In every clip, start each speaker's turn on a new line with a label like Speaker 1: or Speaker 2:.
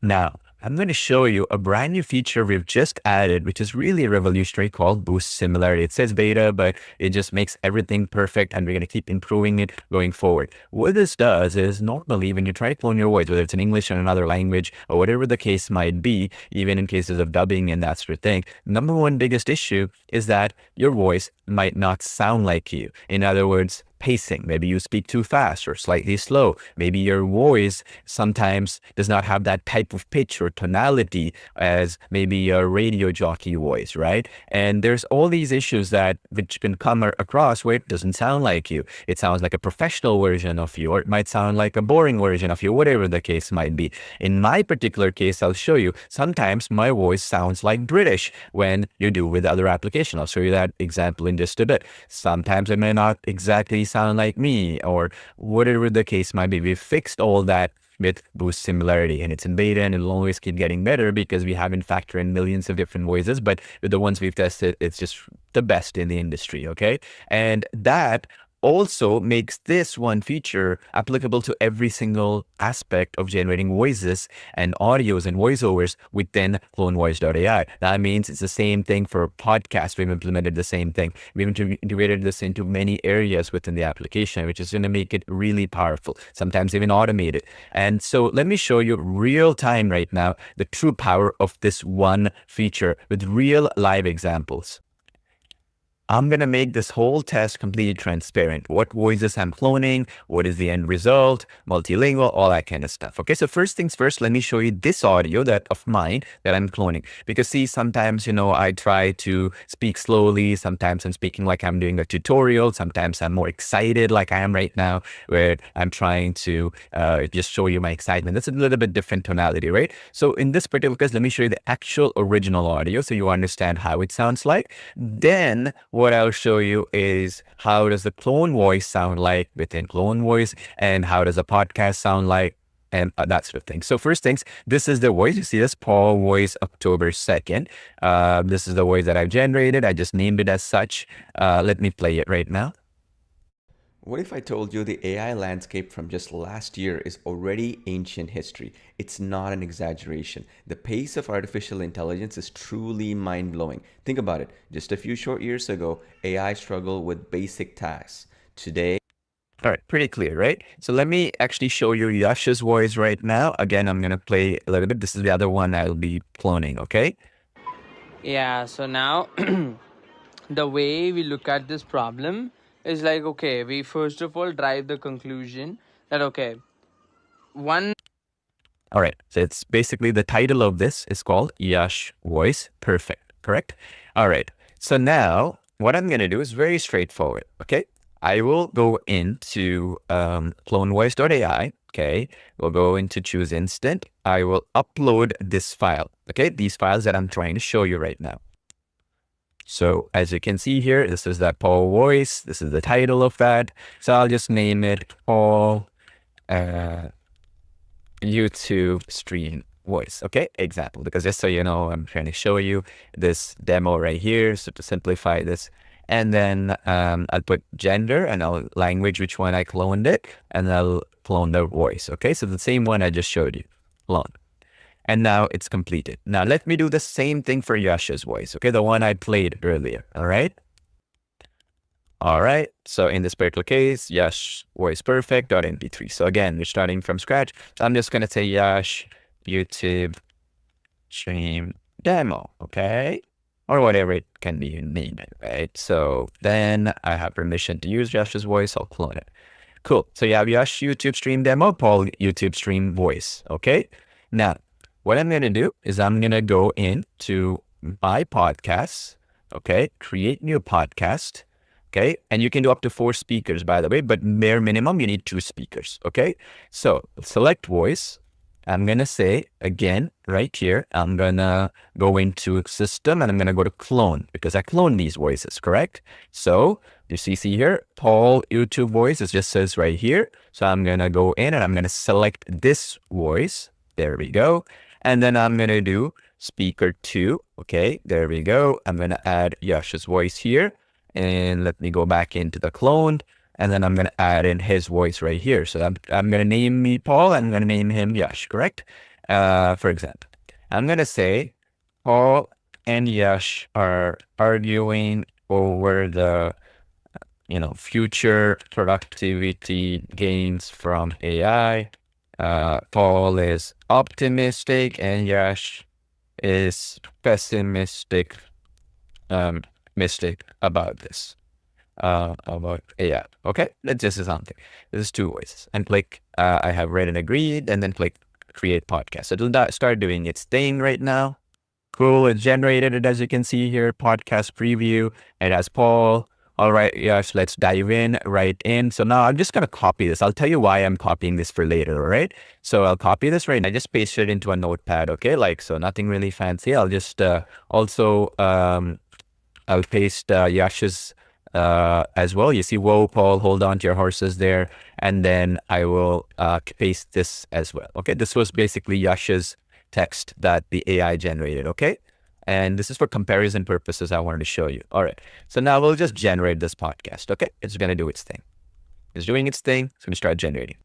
Speaker 1: Now, I'm going to show you a brand new feature we've just added, which is really revolutionary, called Boost Similarity. It says beta, but it just makes everything perfect, and we're going to keep improving it going forward. What this does is, normally when you try to clone your voice, whether it's in English or another language or whatever the case might be, even in cases of dubbing and that sort of thing, number one biggest issue is that your voice might not sound like you. In other words, pacing. Maybe you speak too fast or slightly slow. Maybe your voice sometimes does not have that type of pitch or tonality as maybe a radio jockey voice, right? And there's all these issues that which can come across where it doesn't sound like you. It sounds like a professional version of you, or it might sound like a boring version of you, whatever the case might be. In my particular case, I'll show you, sometimes my voice sounds like British when you do with other application. I'll show you that example in just a bit. Sometimes it may not exactly sound like me, or whatever the case might be. We've fixed all that with Boost Similarity, and it's in beta, and it'll always keep getting better because we haven't factored in millions of different voices, but with the ones we've tested, it's just the best in the industry. Okay. And that also makes this one feature applicable to every single aspect of generating voices and audios and voiceovers within CloneVoice.ai. That means it's the same thing for podcasts. We've implemented the same thing. We've integrated this into many areas within the application, which is going to make it really powerful, sometimes even automated. And so let me show you real time right now the true power of this one feature with real live examples. I'm going to make this whole test completely transparent. What voices I'm cloning, what is the end result, multilingual, all that kind of stuff. Okay, so first things first, let me show you this audio of mine that I'm cloning. Because see, sometimes, I try to speak slowly. Sometimes I'm speaking like I'm doing a tutorial. Sometimes I'm more excited like I am right now, where I'm trying to just show you my excitement. That's a little bit different tonality, right? So in this particular case, let me show you the actual original audio so you understand how it sounds like. Then what I'll show you is how does the clone voice sound like within Clone Voice, and how does a podcast sound like, and that sort of thing. So first things, this is the voice. You see this Paul voice, October 2nd. This is the voice that I've generated. I just named it as such. Let me play it right now.
Speaker 2: What if I told you the AI landscape from just last year is already ancient history? It's not an exaggeration. The pace of artificial intelligence is truly mind-blowing. Think about it. Just a few short years ago, AI struggled with basic tasks. Today,
Speaker 1: all right, pretty clear, right? So let me actually show you Yash's voice right now. Again, I'm going to play a little bit. This is the other one I'll be cloning, okay?
Speaker 3: Yeah, so now the way we look at this problem is like, okay, we first of all drive the conclusion that, okay, one.
Speaker 1: All right, so it's basically the title of this is called Yash Voice Perfect, correct? All right, so now what I'm going to do is very straightforward, okay? I will go into CloneVoice.ai, okay? We'll go into choose instant. I will upload this file, okay? These files that I'm trying to show you right now. So as you can see here, this is that Paul voice. This is the title of that. So I'll just name it Paul YouTube stream voice. Okay, example, because just so you know, I'm trying to show you this demo right here. So to simplify this, and then I'll put gender and I'll language which one I cloned it, and I'll clone the voice. Okay, so the same one I just showed you, clone. And now it's completed. Now let me do the same thing for Yash's voice, okay? The one I played earlier, all right? All right, so in this particular case, Yash voice perfect.mp3. So again, we're starting from scratch. So I'm just gonna say Yash YouTube stream demo, okay? Or whatever it can be named, right? So then I have permission to use Yash's voice, I'll clone it. Cool, so you have Yash YouTube stream demo, Paul YouTube stream voice, okay? Now, what I'm going to do is I'm going to go into my podcasts, okay, create new podcast, okay, and you can do up to 4 speakers, by the way, but bare minimum, you need 2 speakers, okay? So select voice. I'm going to say, again, right here, I'm going to go into system and I'm going to go to clone because I cloned these voices, correct? So you see here, Paul YouTube voice, it just says right here. So I'm going to go in and I'm going to select this voice. There we go. And then I'm going to do speaker 2. Okay, there we go. I'm going to add Yash's voice here. And let me go back into the clone. And then I'm going to add in his voice right here. So I'm going to name me Paul. And I'm going to name him Yash, correct? For example, I'm going to say Paul and Yash are arguing over the future productivity gains from AI. Paul is optimistic and Yash is pessimistic, mystic about this, about AI. Okay, let's just do something. This is two voices, and click. I have read and agreed, and then click create podcast. So it'll start doing its thing right now. Cool. It's generated it, as you can see here, podcast preview. It has Paul. All right. Yes. Let's dive in right in. So now I'm just going to copy this. I'll tell you why I'm copying this for later. All right. So I'll copy this right now. I just paste it into a notepad. Okay. So nothing really fancy. I'll just, also, I'll paste Yash's as well. You see, whoa, Paul, hold on to your horses there. And then I will paste this as well. Okay. This was basically Yash's text that the AI generated. Okay. And this is for comparison purposes. I wanted to show you. All right. So now we'll just generate this podcast. Okay. It's going to do its thing. It's doing its thing. It's going to start generating.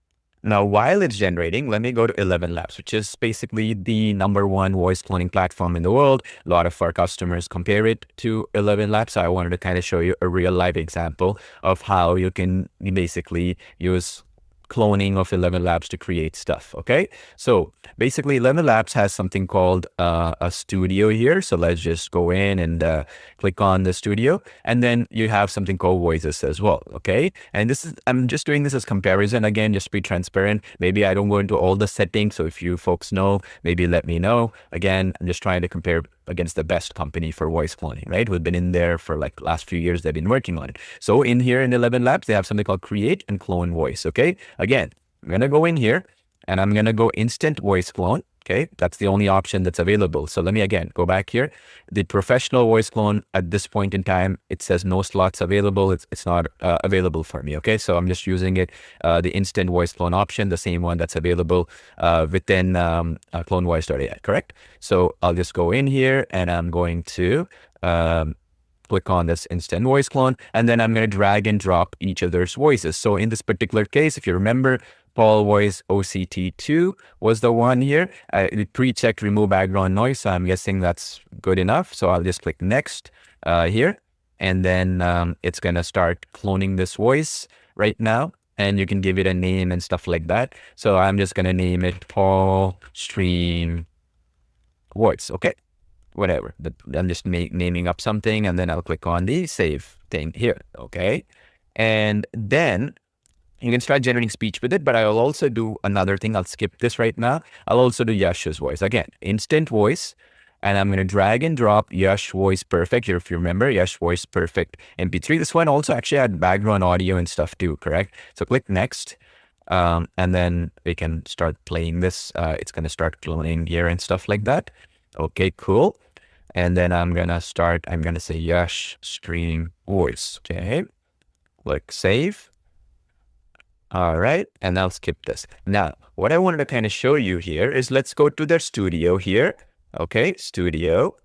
Speaker 1: Now, while it's generating, let me go to ElevenLabs, which is basically the #1 voice cloning platform in the world. A lot of our customers compare it to ElevenLabs. So I wanted to kind of show you a real life example of how you can basically use cloning of ElevenLabs to create stuff. Okay. So basically ElevenLabs has something called a studio here. So let's just go in and click on the studio, and then you have something called voices as well. Okay. And this is, I'm just doing this as comparison. Again, just be transparent. Maybe I don't go into all the settings. So if you folks know, maybe let me know. Again, I'm just trying to compare against the best company for voice cloning, right? We've been in there for like last few years. They've been working on it. So in here in ElevenLabs, they have something called create and clone voice. Okay. Again, I'm going to go in here and I'm going to go instant voice clone. Okay. That's the only option that's available. So let me again go back here. The professional voice clone at this point in time, it says no slots available. It's not available for me. Okay. So I'm just using it, the instant voice clone option, the same one that's available within CloneVoice.ai, correct? So I'll just go in here and I'm going to click on this instant voice clone, and then I'm going to drag and drop each of their voices. So in this particular case, if you remember, Paul voice OCT2 was the one here. It pre-checked remove background noise, so I'm guessing that's good enough. So I'll just click next here, and then it's going to start cloning this voice right now. And you can give it a name and stuff like that. So I'm just going to name it Paul Stream Voice. Okay. Whatever. I'm just naming up something, and then I'll click on the save thing here. Okay. And then you can start generating speech with it, but I'll also do another thing. I'll skip this right now. I'll also do Yash's voice. Again, instant voice. And I'm going to drag and drop Yash voice perfect. Here, if you remember, Yash voice perfect MP3. This one also actually had background audio and stuff too, correct? So click next. And then we can start playing this. It's going to start cloning here and stuff like that. Okay, cool. And then I'm going to say Yash stream voice. Okay. Click save. All right. And I'll skip this. Now, what I wanted to kind of show you here is let's go to their studio here. Okay. Studio.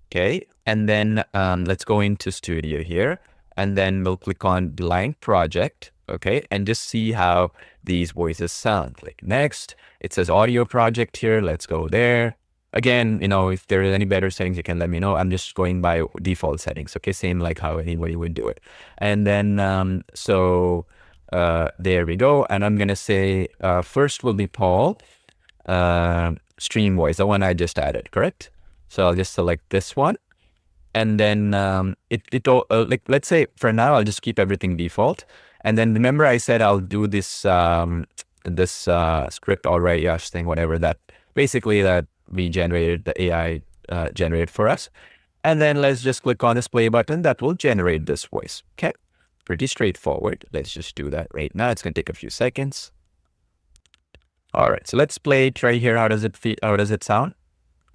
Speaker 1: Okay. And then let's go into studio here, and then we'll click on blank project. Okay. And just see how these voices sound. Click next. It says audio project here. Let's go there. Again, if there is any better settings, you can let me know. I'm just going by default settings. Okay. Same like how anybody would do it. And then, there we go. And I'm going to say, first will be Paul, stream voice, the one I just added, correct? So I'll just select this one. And then, let's say for now, I'll just keep everything default. And then remember I said, I'll do this, script already, Yash thing, whatever that basically that we generated, the AI generated for us. And then let's just click on this play button that will generate this voice. Okay. Pretty straightforward. Let's just do that right now. It's going to take a few seconds. All right. So let's play it right here. How does it feel? How does it sound?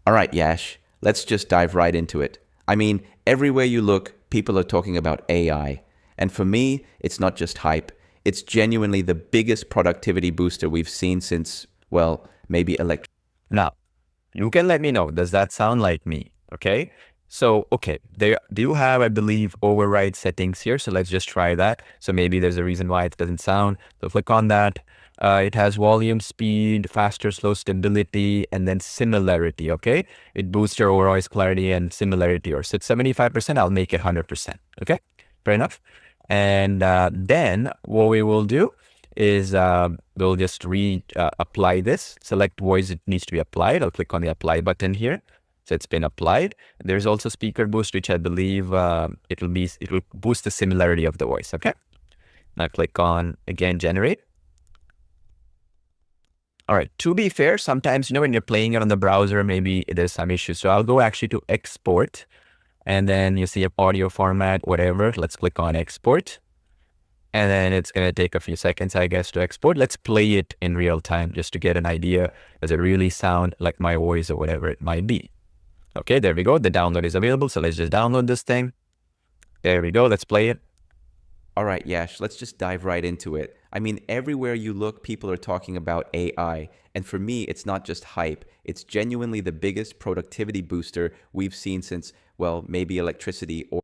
Speaker 2: All right, Yash, let's just dive right into it. I mean, everywhere you look, people are talking about AI. And for me, it's not just hype. It's genuinely the biggest productivity booster we've seen since, well, maybe
Speaker 1: Now, you can let me know. Does that sound like me? Okay. So, okay, they do have, I believe, override settings here. So let's just try that. So maybe there's a reason why it doesn't sound. So click on that. It has volume, speed, faster, slow, stability, and then similarity, okay? It boosts your overall voice clarity and similarity, or so it's 75%, I'll make it 100%, okay? Fair enough. And then what we will do is we'll just apply this, select voice it needs to be applied. I'll click on the apply button here. So it's been applied. There's also speaker boost, which I believe it will boost the similarity of the voice. Okay. Now click on again, generate. All right. To be fair, sometimes, when you're playing it on the browser, maybe there's some issues. So I'll go actually to export, and then you see audio format, whatever. Let's click on export. And then it's going to take a few seconds, I guess, to export. Let's play it in real time just to get an idea. Does it really sound like my voice or whatever it might be? Okay, there we go. The download is available. So let's just download this thing. There we go. Let's play it.
Speaker 2: All right, Yash, let's just dive right into it. I mean, everywhere you look, people are talking about AI. And for me, it's not just hype. It's genuinely the biggest productivity booster we've seen since, well, maybe electricity or...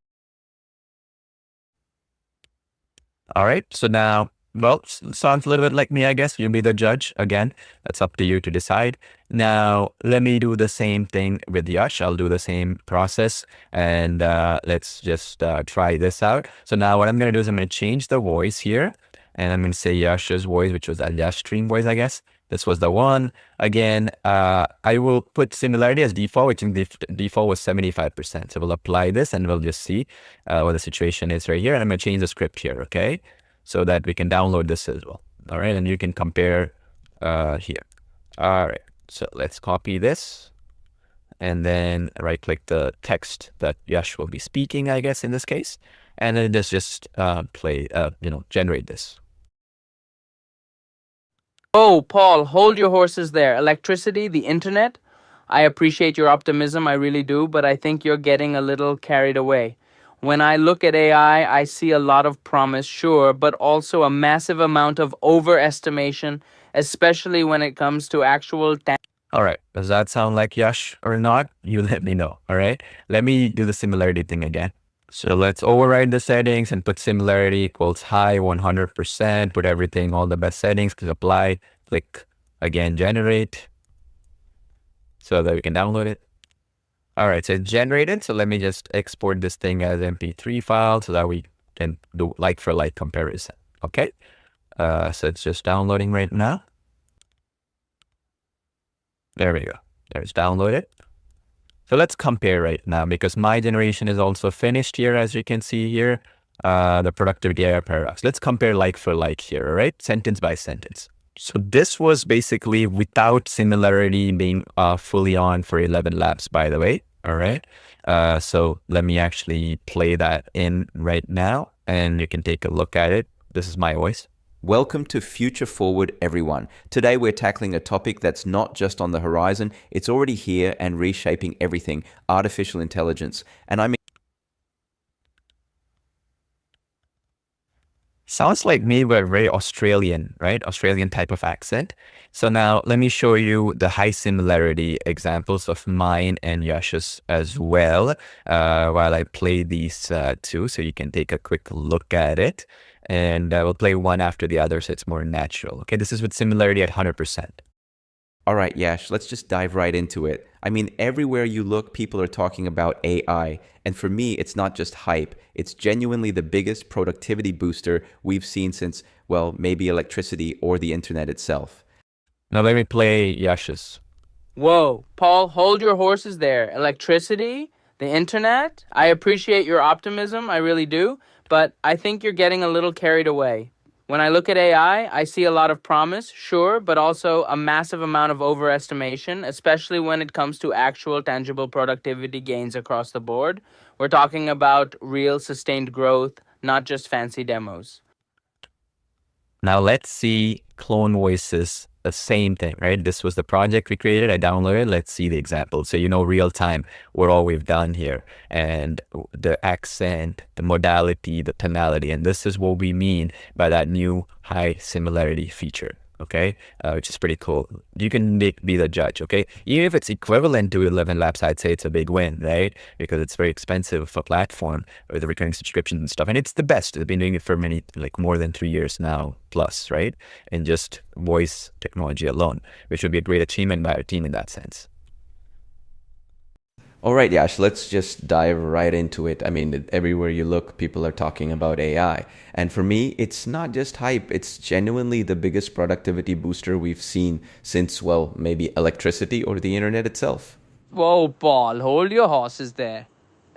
Speaker 1: All right. So now, well, sounds a little bit like me, I guess. You'll be the judge. Again, that's up to you to decide. Now, let me do the same thing with Yash. I'll do the same process, and let's just try this out. So now what I'm going to do is I'm going to change the voice here, and I'm going to say Yash's voice, which was a Yash stream voice, I guess. This was the one. Again, I will put similarity as default, which in the default was 75%. So we'll apply this and we'll just see what the situation is right here. And I'm going to change the script here, okay? So that we can download this as well. All right, and you can compare here. All right, so let's copy this and then right-click the text that Yash will be speaking, I guess, in this case. And then just generate this.
Speaker 3: Oh, Paul, hold your horses there. Electricity, the internet. I appreciate your optimism, I really do, but I think you're getting a little carried away. When I look at AI, I see a lot of promise, sure, but also a massive amount of overestimation, especially when it comes to actual...
Speaker 1: All right, does that sound like Yash or not? You let me know, all right? Let me do the similarity thing again. So let's override the settings and put similarity equals high, 100%, put everything, all the best settings, click apply, click again, generate, so that we can download it. All right, so it's generated. So let me just export this thing as MP3 file so that we can do like for like comparison. Okay, so it's just downloading right now. There we go. There's downloaded. So let's compare right now, because my generation is also finished here, as you can see here, the productivity AI paradox. Let's compare like for like here, all right? Sentence by sentence. So this was basically without similarity being fully on for ElevenLabs, by the way, all right? So let me actually play that in right now, and you can take a look at it. This is my voice.
Speaker 2: Welcome to Future Forward, everyone. Today we're tackling a topic that's not just on the horizon, it's already here and reshaping everything, artificial intelligence. And I mean...
Speaker 1: Sounds like me, but very Australian, right? Australian type of accent. So now let me show you the high similarity examples of mine and Yash's as well, while I play these two, so you can take a quick look at it. And we'll play one after the other so it's more natural. Okay, this is with similarity at 100%.
Speaker 2: All right, Yash, let's just dive right into it. I mean, everywhere you look, people are talking about AI. And for me, it's not just hype. It's genuinely the biggest productivity booster we've seen since, well, maybe electricity or the internet itself.
Speaker 1: Now let me play Yash's.
Speaker 3: Whoa, Paul, hold your horses there. Electricity, the internet. I appreciate your optimism, I really do, but I think you're getting a little carried away. When I look at AI, I see a lot of promise, sure, but also a massive amount of overestimation, especially when it comes to actual tangible productivity gains across the board. We're talking about real sustained growth, not just fancy demos.
Speaker 1: Now let's see Clone Voices, the same thing, right? This was the project we created. I downloaded. Let's see the example. So, real time, what all we've done here, and the accent, the modality, the tonality. And this is what we mean by that new high similarity feature. okay, which is pretty cool. You can be the judge, okay? Even if it's equivalent to ElevenLabs, I'd say it's a big win, right? Because it's very expensive for platform or the recurring subscriptions and stuff. And it's the best. They've been doing it for like more than 3 years now plus, right? In just voice technology alone, which would be a great achievement by our team in that sense.
Speaker 2: All right, Yash, let's just dive right into it. I mean, everywhere you look, people are talking about AI. And for me, it's not just hype, it's genuinely the biggest productivity booster we've seen since, well, maybe electricity or the internet itself.
Speaker 3: Whoa, Paul, hold your horses there.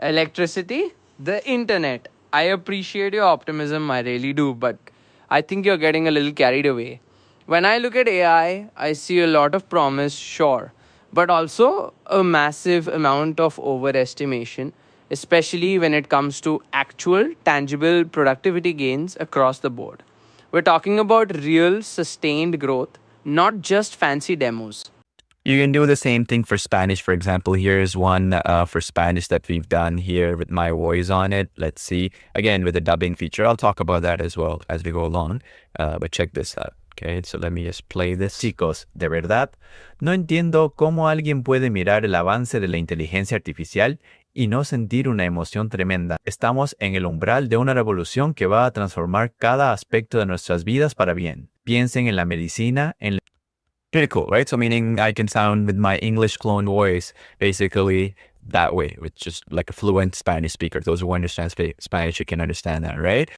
Speaker 3: Electricity? The internet. I appreciate your optimism, I really do, but I think you're getting a little carried away. When I look at AI, I see a lot of promise, sure, but also a massive amount of overestimation, especially when it comes to actual, tangible productivity gains across the board. We're talking about real, sustained growth, not just fancy demos.
Speaker 1: You can do the same thing for Spanish. For example, here's one for Spanish that we've done here with my voice on it. Let's see. Again, with the dubbing feature. I'll talk about that as well as we go along. But check this out. Okay, so let me just play this.
Speaker 4: Chicos, de verdad, no entiendo cómo alguien puede mirar el avance de la inteligencia artificial y no sentir una emoción tremenda. Estamos en el umbral de una revolución que va a transformar cada aspecto de nuestras vidas para bien. Piensen en la medicina, en
Speaker 1: Pretty cool, right? So meaning I can sound with my English clone voice basically that way, with just like a fluent Spanish speaker. Those who understand Spanish, you can understand that, right?